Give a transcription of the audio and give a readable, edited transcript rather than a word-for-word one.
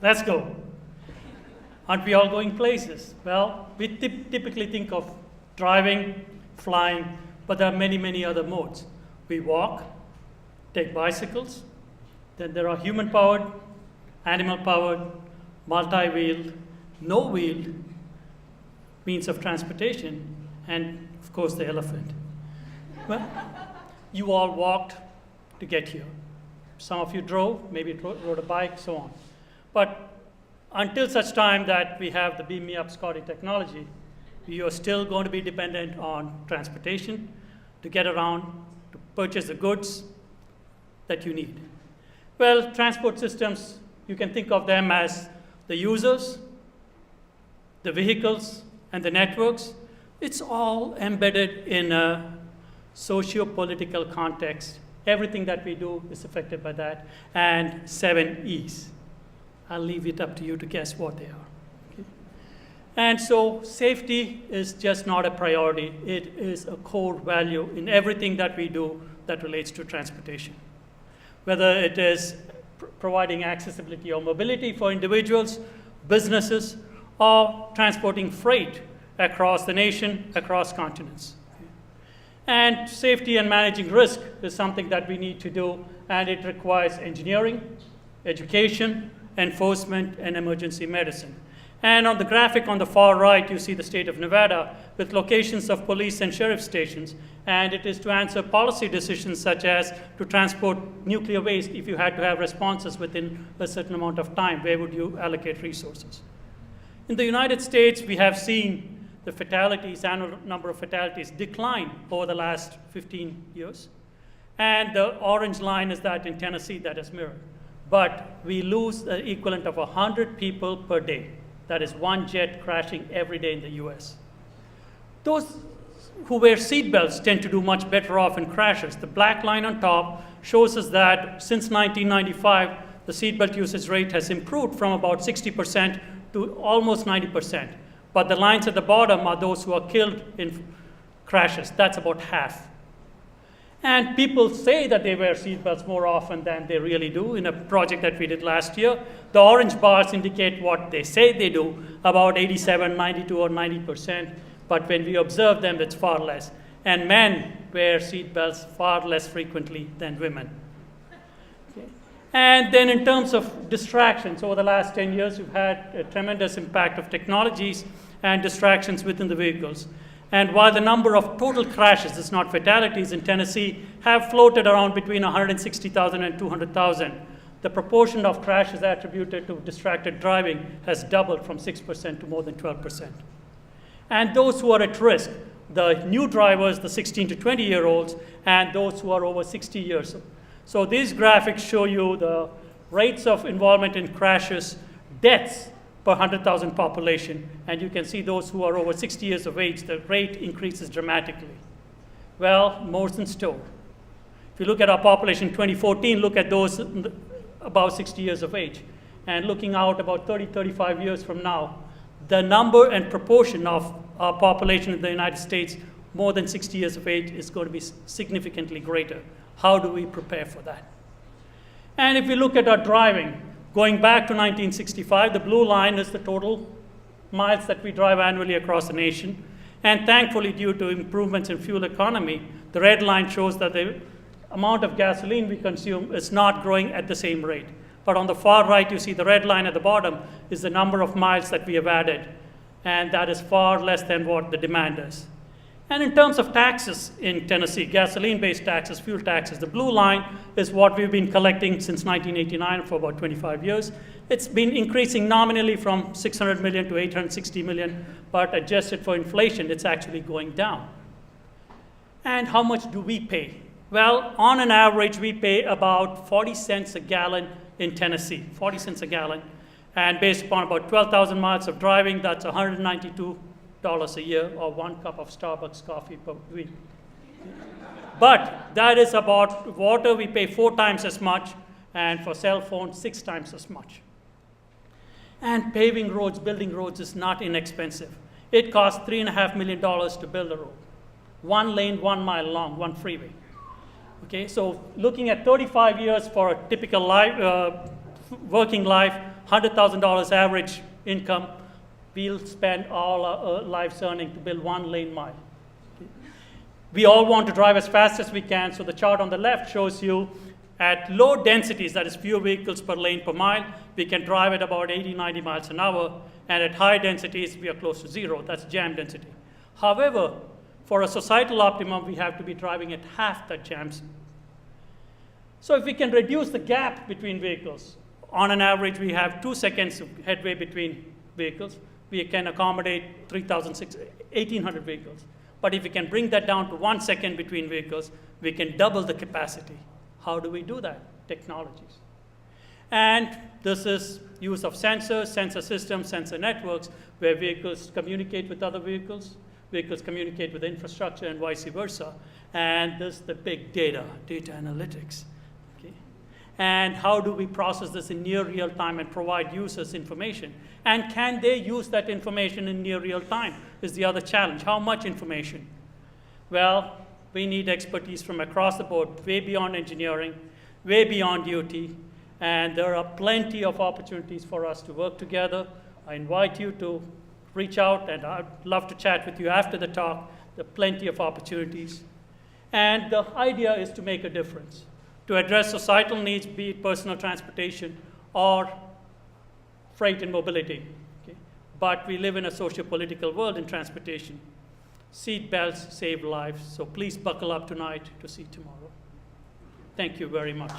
Let's go. Aren't we all going places? Well, we typically think of driving, flying, but there are many, many other modes. We walk, take bicycles, then there are human-powered, animal-powered, multi-wheeled, no-wheeled means of transportation, and of course the elephant. Well, you all walked to get here. Some of you drove, maybe rode a bike, so on. But until such time that we have the beam me up Scotty technology, you are still going to be dependent on transportation to get around, to purchase the goods that you need. Well, transport systems, you can think of them as the users, the vehicles, and the networks. It's all embedded in a socio-political context. Everything that we do is affected by that, and 7 E's. I'll leave it up to you to guess what they are. Okay? And so safety is just not a priority. It is a core value in everything that we do that relates to transportation. Whether it is providing accessibility or mobility for individuals, businesses, or transporting freight across the nation, across continents. And safety and managing risk is something that we need to do, and it requires engineering, education, enforcement, and emergency medicine. And on the graphic on the far right, you see the state of Nevada with locations of police and sheriff stations, and it is to answer policy decisions such as to transport nuclear waste. If you had to have responses within a certain amount of time, where would you allocate resources? In the United States, we have seen the fatalities, annual number of fatalities, decline over the last 15 years. And the orange line is that in Tennessee that is mirrored. But we lose the equivalent of 100 people per day. That is one jet crashing every day in the US. Those who wear seatbelts tend to do much better off in crashes. The black line on top shows us that since 1995, the seatbelt usage rate has improved from about 60% to almost 90%. But the lines at the bottom are those who are killed in crashes. That's about half. And people say that they wear seatbelts more often than they really do. In a project that we did last year, the orange bars indicate what they say they do, about 87, 92, or 90%. But when we observe them, it's far less. And men wear seatbelts far less frequently than women. Okay. And then in terms of distractions, over the last 10 years, we've had a tremendous impact of technologies and distractions within the vehicles. And while the number of total crashes, it's not fatalities, in Tennessee have floated around between 160,000 and 200,000, the proportion of crashes attributed to distracted driving has doubled from 6% to more than 12%. And those who are at risk, the new drivers, the 16 to 20-year-olds, and those who are over 60 years old. So these graphics show you the rates of involvement in crashes, deaths per 100,000 population, and you can see those who are over 60 years of age, the rate increases dramatically. Well, more than so. If you look at our population in 2014, look at those about 60 years of age. And looking out about 30, 35 years from now, the number and proportion of our population in the United States more than 60 years of age is going to be significantly greater. How do we prepare for that? And if we look at our driving, going back to 1965, the blue line is the total miles that we drive annually across the nation. And thankfully, due to improvements in fuel economy, the red line shows that the amount of gasoline we consume is not growing at the same rate. But on the far right, you see the red line at the bottom is the number of miles that we have added. And that is far less than what the demand is. And in terms of taxes in Tennessee, gasoline-based taxes, fuel taxes, the blue line is what we've been collecting since 1989 for about 25 years. It's been increasing nominally from 600 million to 860 million, but adjusted for inflation, it's actually going down. And how much do we pay? Well, on an average, we pay about 40 cents a gallon in Tennessee, 40 cents a gallon. And based upon about 12,000 miles of driving, that's $192 a year, or 1 cup of Starbucks coffee per week. But that is about water, we pay 4 times as much, and for cell phones, 6 times as much. And paving roads, building roads is not inexpensive. It costs $3.5 million to build a road. 1 lane, 1 mile long, 1 freeway. Okay, so looking at 35 years for a typical life, working life, $100,000 average income, we'll spend all our lives earning to build 1 lane mile. We all want to drive as fast as we can, so the chart on the left shows you at low densities, that is fewer vehicles per lane per mile, we can drive at about 80, 90 miles an hour, and at high densities, we are close to 0. That's jam density. However, for a societal optimum, we have to be driving at half that jam speed. So if we can reduce the gap between vehicles, on an average, we have 2 seconds of headway between vehicles. We can accommodate 1,800 vehicles. But if we can bring that down to 1 second between vehicles, we can double the capacity. How do we do that? Technologies. And this is use of sensors, sensor systems, sensor networks, where vehicles communicate with other vehicles communicate with infrastructure, and vice versa. And this is the big data analytics. Okay? And how do we process this in near real time and provide users information? And can they use that information in near real time is the other challenge. How much information? Well, we need expertise from across the board, way beyond engineering, way beyond UT, and there are plenty of opportunities for us to work together. I invite you to reach out, and I'd love to chat with you after the talk. There are plenty of opportunities. And the idea is to make a difference, to address societal needs, be it personal transportation or freight and mobility. Okay? But we live in a socio-political world in transportation. Seat belts save lives, so please buckle up tonight to see tomorrow. Thank you very much.